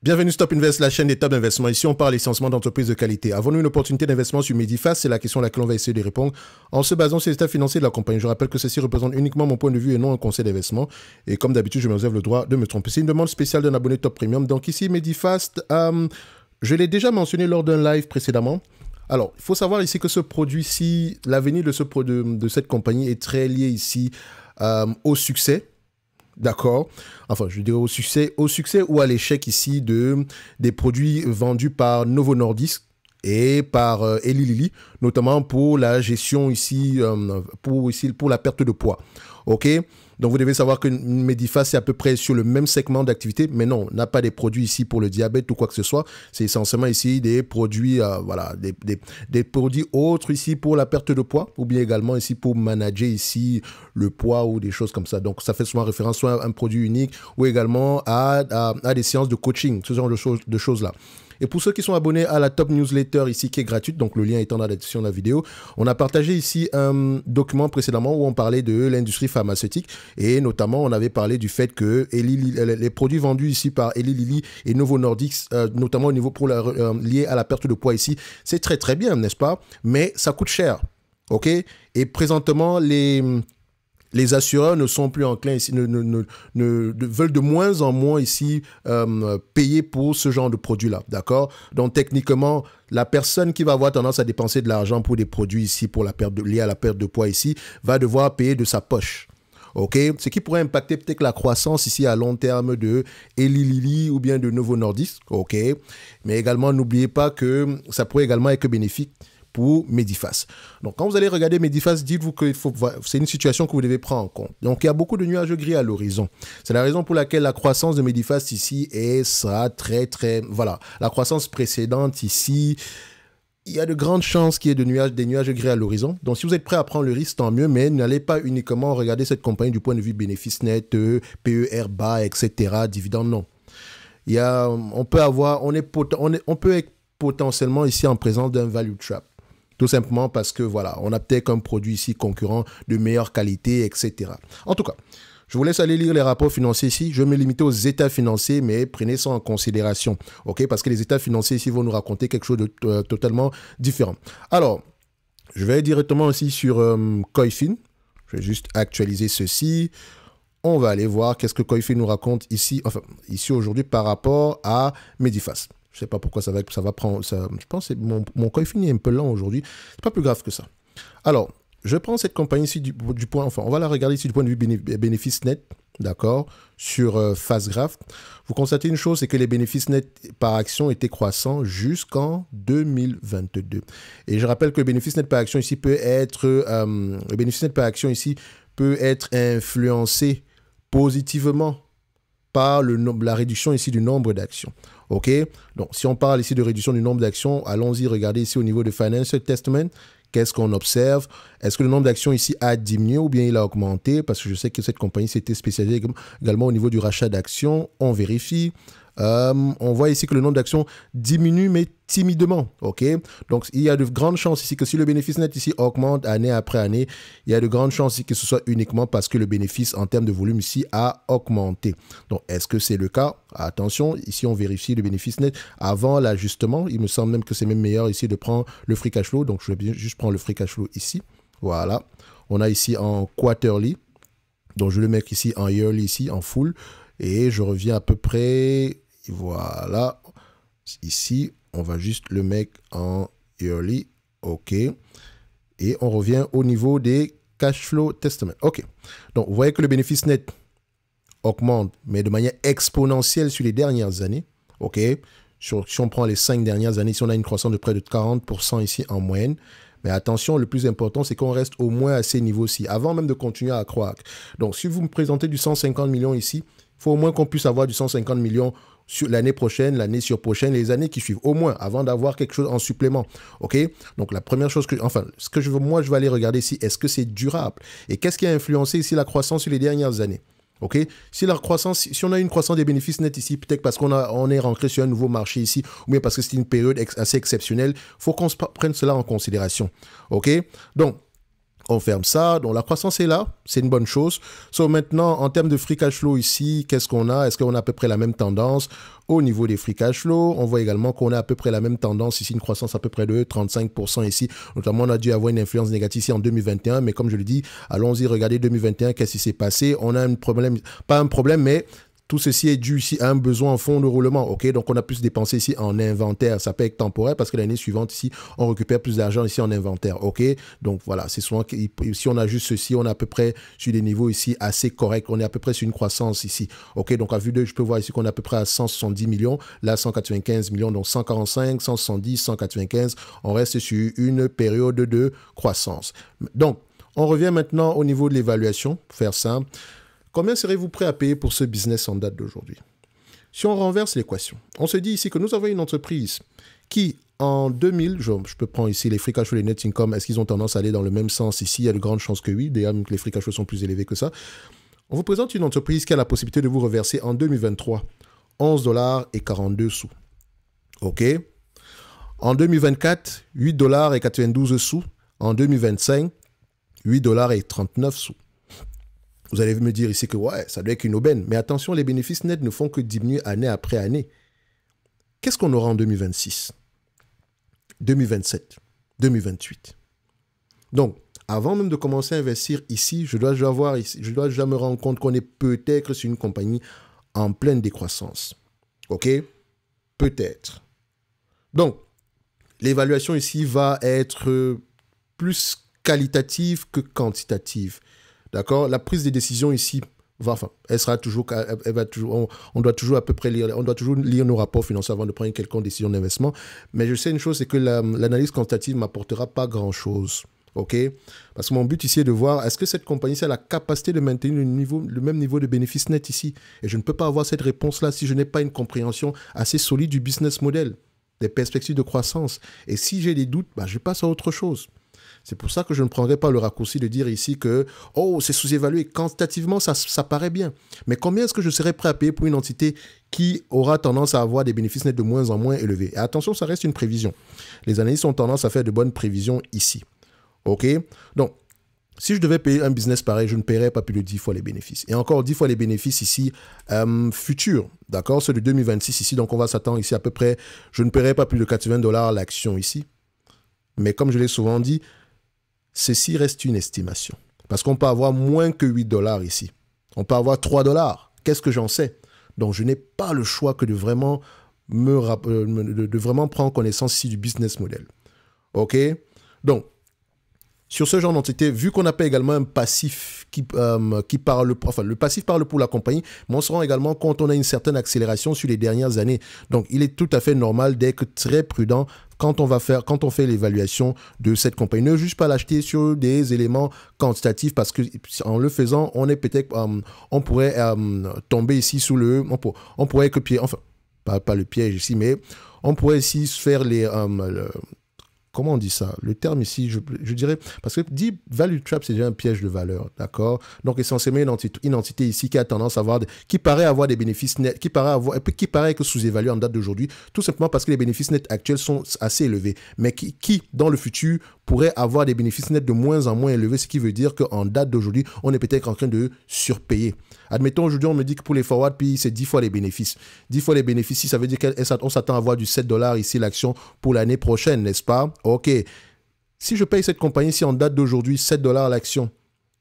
Bienvenue Stop Invest, la chaîne des top d'investissement. Ici, on parle essentiellement d'entreprises de qualité. Avons-nous une opportunité d'investissement sur Medifast? C'est la question à laquelle on va essayer de répondre en se basant sur les états financiers de la compagnie. Je rappelle que ceci représente uniquement mon point de vue et non un conseil d'investissement. Et comme d'habitude, je me réserve le droit de me tromper. C'est une demande spéciale d'un abonné Top Premium. Donc ici, Medifast, je l'ai déjà mentionné lors d'un live précédemment. Alors, il faut savoir ici que ce produit-ci, l'avenir de cette compagnie est très lié ici au succès. D'accord. Enfin, je dirais au succès ou à l'échec ici des produits vendus par Novo Nordisk et par Eli Lilly, notamment pour la gestion ici, pour la perte de poids. OK? Donc, vous devez savoir que Medifast, c'est à peu près sur le même segment d'activité, mais non, on n'a pas des produits ici pour le diabète ou quoi que ce soit. C'est essentiellement ici des produits, des produits autres ici pour la perte de poids, ou bien également ici pour manager ici le poids ou des choses comme ça. Donc, ça fait souvent référence soit à un produit unique ou également à des séances de coaching, ce genre de choses-là. Et pour ceux qui sont abonnés à la top newsletter ici qui est gratuite, donc le lien étant dans la description de la vidéo, on a partagé ici un document précédemment où on parlait de l'industrie pharmaceutique et notamment on avait parlé du fait que les produits vendus ici par Eli Lilly et Novo Nordisk, notamment au niveau lié à la perte de poids ici, c'est très très bien, n'est-ce pas? Mais ça coûte cher, ok? Et présentement, les assureurs ne sont plus enclins ici, veulent de moins en moins ici payer pour ce genre de produits-là, d'accord? Donc techniquement, la personne qui va avoir tendance à dépenser de l'argent pour des produits ici, liés à la perte de poids ici, va devoir payer de sa poche. OK? Ce qui pourrait impacter peut-être la croissance ici à long terme de Eli Lilly ou bien de Novo Nordisk, OK? Mais également, n'oubliez pas que ça pourrait également être bénéfique pour Medifast. Donc, quand vous allez regarder Medifast, dites-vous que c'est une situation que vous devez prendre en compte. Donc, il y a beaucoup de nuages gris à l'horizon. C'est la raison pour laquelle la croissance de Medifast ici sera très, très... Voilà. La croissance précédente ici, il y a de grandes chances qu'il y ait des nuages gris à l'horizon. Donc, si vous êtes prêt à prendre le risque, tant mieux, mais n'allez pas uniquement regarder cette compagnie du point de vue bénéfice net, PER bas, etc., dividendes, non. On peut être potentiellement ici en présence d'un value trap. Tout simplement parce que, voilà, on a peut-être un produit ici concurrent de meilleure qualité, etc. En tout cas, je vous laisse aller lire les rapports financiers ici. Je vais me limiter aux états financiers, mais prenez ça en considération, ok? Parce que les états financiers ici vont nous raconter quelque chose de totalement différent. Alors, je vais directement aussi sur Koifin. Je vais juste actualiser ceci. On va aller voir qu'est-ce que Koifin nous raconte ici aujourd'hui par rapport à Medifast. Je ne sais pas pourquoi ça va prendre... je pense que mon Koifin est un peu lent aujourd'hui. Ce n'est pas plus grave que ça. Alors, je prends cette compagnie ici du point... Enfin, on va la regarder ici du point de vue bénéfice net, d'accord, sur Fastgraph. Vous constatez une chose, c'est que les bénéfices nets par action étaient croissants jusqu'en 2022. Et je rappelle que le bénéfice net par action ici peut être... le bénéfice net par action ici peut être influencé positivement par la réduction ici du nombre d'actions. OK? Donc, si on parle ici de réduction du nombre d'actions, allons-y regarder ici au niveau de Financial Testament. Qu'est-ce qu'on observe? Est-ce que le nombre d'actions ici a diminué ou bien il a augmenté? Parce que je sais que cette compagnie s'était spécialisée également au niveau du rachat d'actions. On vérifie. On voit ici que le nombre d'actions diminue, mais timidement. OK? Donc, il y a de grandes chances ici que si le bénéfice net ici augmente année après année, il y a de grandes chances ici que ce soit uniquement parce que le bénéfice en termes de volume ici a augmenté. Donc, est-ce que c'est le cas? Attention, ici, on vérifie le bénéfice net avant l'ajustement. Il me semble même que c'est même meilleur ici de prendre le free cash flow. Donc, je vais juste prendre le free cash flow ici. Voilà. On a ici en quarterly. Donc, je le mets ici en yearly, ici en full. Et je reviens à peu près... Voilà, ici, on va juste le mettre en yearly, OK. Et on revient au niveau des cash flow testament, OK. Donc, vous voyez que le bénéfice net augmente, mais de manière exponentielle sur les dernières années, OK. Si on prend les 5 dernières années, ici, on a une croissance de près de 40% ici en moyenne. Mais attention, le plus important, c'est qu'on reste au moins à ces niveaux-ci, avant même de continuer à croître. Donc, si vous me présentez du 150 millions ici, il faut au moins qu'on puisse avoir du 150 millions sur l'année prochaine, l'année sur prochaine, les années qui suivent, au moins, avant d'avoir quelque chose en supplément. OK? Donc, la première chose moi, je vais aller regarder ici, est-ce que c'est durable? Et qu'est-ce qui a influencé ici la croissance sur les dernières années? OK? Si on a une croissance des bénéfices nets ici, peut-être parce qu'on est rentré sur un nouveau marché ici, ou bien parce que c'est une période assez exceptionnelle, il faut qu'on prenne cela en considération. OK? Donc, On ferme ça. Donc, la croissance est là. C'est une bonne chose. So, maintenant, en termes de free cash flow ici, qu'est-ce qu'on a? Est-ce qu'on a à peu près la même tendance au niveau des free cash flow? On voit également qu'on a à peu près la même tendance ici, une croissance à peu près de 35% ici. Notamment, on a dû avoir une influence négative ici en 2021. Mais comme je le dis, allons-y, regardez 2021, qu'est-ce qui s'est passé? On a un problème, pas un problème, mais tout ceci est dû ici à un besoin en fonds de roulement. Ok, donc on a plus dépensé ici en inventaire. Ça peut être temporaire parce que l'année suivante ici, on récupère plus d'argent ici en inventaire. Ok, donc voilà, c'est souvent si on a juste ceci, on est à peu près sur des niveaux ici assez corrects. On est à peu près sur une croissance ici. Ok, donc à vue d'œil, je peux voir ici qu'on est à peu près à 170 millions, là 195 millions, donc 145, 170, 195. On reste sur une période de croissance. Donc, on revient maintenant au niveau de l'évaluation, pour faire simple. Combien serez-vous prêt à payer pour ce business en date d'aujourd'hui? Si on renverse l'équation, on se dit ici que nous avons une entreprise qui, en 2000, je peux prendre ici les free cash flow et les net income, est-ce qu'ils ont tendance à aller dans le même sens ici? Il y a de grandes chances que oui, d'ailleurs que les free cash flow sont plus élevés que ça. On vous présente une entreprise qui a la possibilité de vous reverser en 2023 $11,42. OK? En 2024, $8,92. En 2025, $8,39. Vous allez me dire ici que ouais, ça doit être une aubaine. Mais attention, les bénéfices nets ne font que diminuer année après année. Qu'est-ce qu'on aura en 2026, 2027, 2028? Donc, avant même de commencer à investir ici, je dois déjà me rendre compte qu'on est peut-être sur une compagnie en pleine décroissance. OK? Peut-être. Donc, l'évaluation ici va être plus qualitative que quantitative. D'accord? La prise de décision ici, elle sera toujours, on doit toujours à peu près lire, on doit toujours lire nos rapports financiers avant de prendre une quelconque décision d'investissement. Mais je sais une chose, c'est que l'analyse quantitative ne m'apportera pas grand-chose. OK? Parce que mon but ici est de voir, est-ce que cette compagnie a la capacité de maintenir le même niveau de bénéfice net ici? Et je ne peux pas avoir cette réponse-là si je n'ai pas une compréhension assez solide du business model, des perspectives de croissance. Et si j'ai des doutes, je passe à autre chose. C'est pour ça que je ne prendrai pas le raccourci de dire ici que « Oh, c'est sous-évalué. » Quantitativement, ça paraît bien. Mais combien est-ce que je serais prêt à payer pour une entité qui aura tendance à avoir des bénéfices nets de moins en moins élevés? Et attention, ça reste une prévision. Les analystes ont tendance à faire de bonnes prévisions ici. OK? Donc, si je devais payer un business pareil, je ne paierais pas plus de 10 fois les bénéfices. Et encore 10 fois les bénéfices ici futurs. D'accord? Ceux de 2026 ici. Donc, on va s'attendre ici à peu près, je ne paierais pas plus de $80 l'action ici. Mais comme je l'ai souvent dit, ceci reste une estimation. Parce qu'on peut avoir moins que $8 ici. On peut avoir $3. Qu'est-ce que j'en sais? Donc, je n'ai pas le choix que de vraiment, de vraiment prendre connaissance ici du business model. OK? Donc, sur ce genre d'entité, vu qu'on a pas également un passif qui parle, enfin, le passif parle pour la compagnie, mais on se rend également compte qu'on a une certaine accélération sur les dernières années. Donc, il est tout à fait normal d'être très prudent quand on fait l'évaluation de cette compagnie. Ne juge pas l'acheter sur des éléments quantitatifs parce que en le faisant, on est peut-être, on pourrait tomber ici sous on pourrait que enfin, pas le piège ici, mais on pourrait ici faire comment on dit ça? Le terme ici, je dirais, parce que dit value trap, c'est déjà un piège de valeur, d'accord? Donc, essentiellement, une entité ici qui a tendance à avoir, qui paraît avoir des bénéfices nets, qui paraît être sous-évaluée en date d'aujourd'hui, tout simplement parce que les bénéfices nets actuels sont assez élevés, mais qui dans le futur, pourrait avoir des bénéfices nets de moins en moins élevés, ce qui veut dire qu'en date d'aujourd'hui, on est peut-être en train de surpayer. Admettons, aujourd'hui, on me dit que pour les forward, puis c'est 10 fois les bénéfices. 10 fois les bénéfices, ça veut dire qu'on s'attend à avoir du $7 ici l'action pour l'année prochaine, n'est-ce pas? OK. Si je paye cette compagnie ici en date d'aujourd'hui, $7 l'action,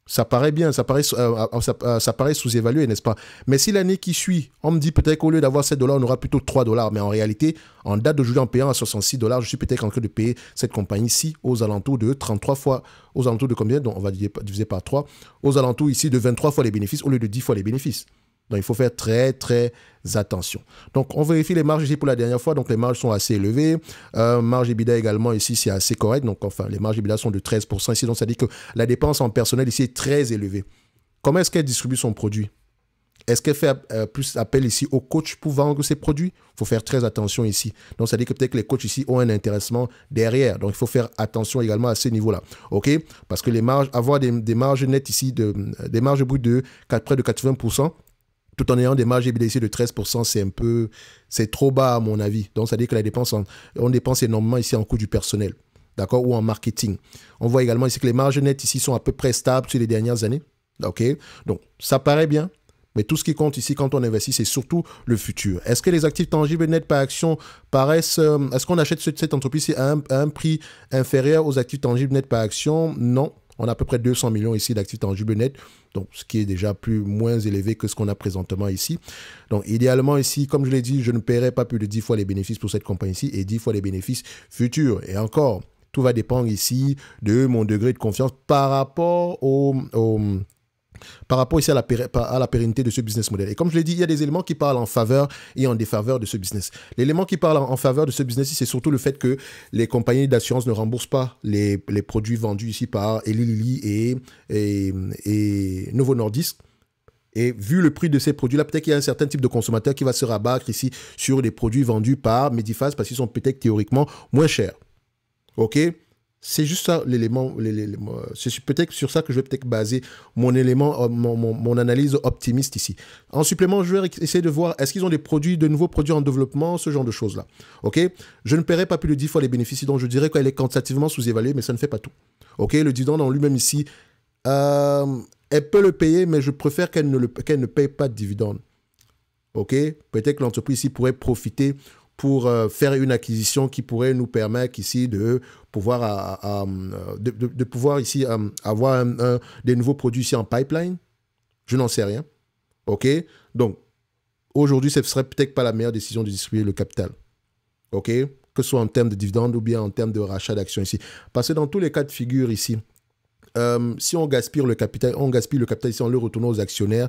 ça paraît bien, ça paraît sous-évalué, n'est-ce pas? Mais si l'année qui suit, on me dit peut-être qu'au lieu d'avoir $7, on aura plutôt $3. Mais en réalité, en date d'aujourd'hui, en payant à $66, je suis peut-être en train de payer cette compagnie-ci aux alentours de 33 fois, aux alentours de combien? Donc, on va diviser par 3. Aux alentours ici de 23 fois les bénéfices au lieu de 10 fois les bénéfices. Donc, il faut faire très, très attention. Donc, on vérifie les marges ici pour la dernière fois. Donc, les marges sont assez élevées. Marge EBITDA également ici, c'est assez correct. Donc, enfin, les marges EBITDA sont de 13% ici. Donc, ça dit que la dépense en personnel ici est très élevée. Comment est-ce qu'elle distribue son produit? Est-ce qu'elle fait plus appel ici aux coachs pour vendre ses produits? Il faut faire très attention ici. Donc, ça dit que peut-être que les coachs ici ont un intéressement derrière. Donc, il faut faire attention également à ce niveau-là. OK? Parce que les marges, avoir des marges nettes ici, des marges brutes de près de 80%, tout en ayant des marges EBITDA de 13%, c'est trop bas à mon avis. Donc, ça veut dire que on dépense énormément ici en coût du personnel. d'accord, ou en marketing. On voit également ici que les marges nettes ici sont à peu près stables sur les dernières années. OK? Donc, ça paraît bien. Mais tout ce qui compte ici quand on investit, c'est surtout le futur. Est-ce que les actifs tangibles nets par action paraissent... est-ce qu'on achète cette entreprise à un prix inférieur aux actifs tangibles nets par action? Non. On a à peu près 200 millions ici d'actifs tangibles nets, donc ce qui est déjà moins élevé que ce qu'on a présentement ici. Donc idéalement ici, comme je l'ai dit, je ne paierai pas plus de 10 fois les bénéfices pour cette compagnie-ci et 10 fois les bénéfices futurs. Et encore, tout va dépendre ici de mon degré de confiance par rapport ici à la pérennité de ce business model. Et comme je l'ai dit, il y a des éléments qui parlent en faveur et en défaveur de ce business. L'élément qui parle en faveur de ce business, c'est surtout le fait que les compagnies d'assurance ne remboursent pas les produits vendus ici par Eli Lilly et Novo Nordisk. Et vu le prix de ces produits-là, peut-être qu'il y a un certain type de consommateur qui va se rabattre ici sur des produits vendus par Medifast parce qu'ils sont peut-être théoriquement moins chers. OK? C'est juste ça l'élément. C'est peut-être sur ça que je vais peut-être baser mon analyse optimiste ici. En supplément, je vais essayer de voir est-ce qu'ils ont de nouveaux produits en développement, ce genre de choses-là. OK? Je ne paierai pas plus de 10 fois les bénéfices, donc je dirais qu'elle est quantitativement sous-évaluée, mais ça ne fait pas tout. OK? Le dividende en lui-même ici, elle peut le payer, mais je préfère qu'elle ne paye pas de dividende. OK? Peut-être que l'entreprise ici pourrait profiter pour faire une acquisition qui pourrait nous permettre ici de pouvoir, ici avoir des nouveaux produits ici en pipeline. Je n'en sais rien. OK? Donc, aujourd'hui, ce ne serait peut-être pas la meilleure décision de distribuer le capital. OK? Que ce soit en termes de dividendes ou bien en termes de rachat d'actions ici. Parce que dans tous les cas de figure ici, si on gaspille le capital ici en le retournant aux actionnaires,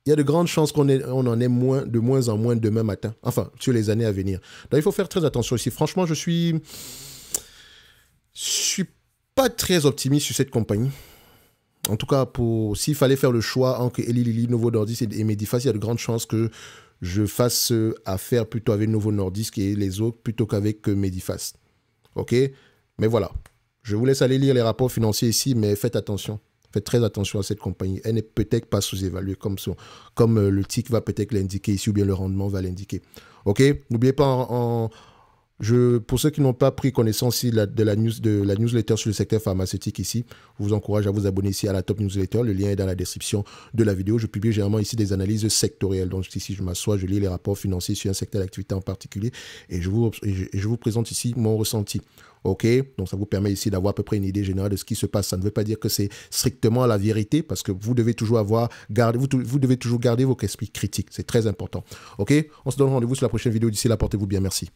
il y a de grandes chances qu'on en ait de moins en moins demain matin. Enfin, sur les années à venir. Donc, il faut faire très attention ici. Franchement, je suis pas très optimiste sur cette compagnie. En tout cas, s'il fallait faire le choix entre Eli Lilly, Novo Nordisk et Medifast, il y a de grandes chances que je fasse affaire plutôt avec Novo Nordisk et les autres plutôt qu'avec Medifast. OK? Mais voilà. Je vous laisse aller lire les rapports financiers ici, mais faites attention. Faites très attention à cette compagnie. Elle n'est peut-être pas sous-évaluée comme le TIC va peut-être l'indiquer ici ou bien le rendement va l'indiquer. OK? N'oubliez pas, pour ceux qui n'ont pas pris connaissance ici de la newsletter sur le secteur pharmaceutique ici, je vous encourage à vous abonner ici à la top newsletter. Le lien est dans la description de la vidéo. Je publie généralement ici des analyses sectorielles. Donc ici, je m'assois, je lis les rapports financiers sur un secteur d'activité en particulier et je vous présente ici mon ressenti. OK? Donc, ça vous permet ici d'avoir à peu près une idée générale de ce qui se passe. Ça ne veut pas dire que c'est strictement la vérité parce que vous devez toujours garder votre esprit critique. C'est très important. OK? On se donne rendez-vous sur la prochaine vidéo. D'ici là, portez-vous bien. Merci.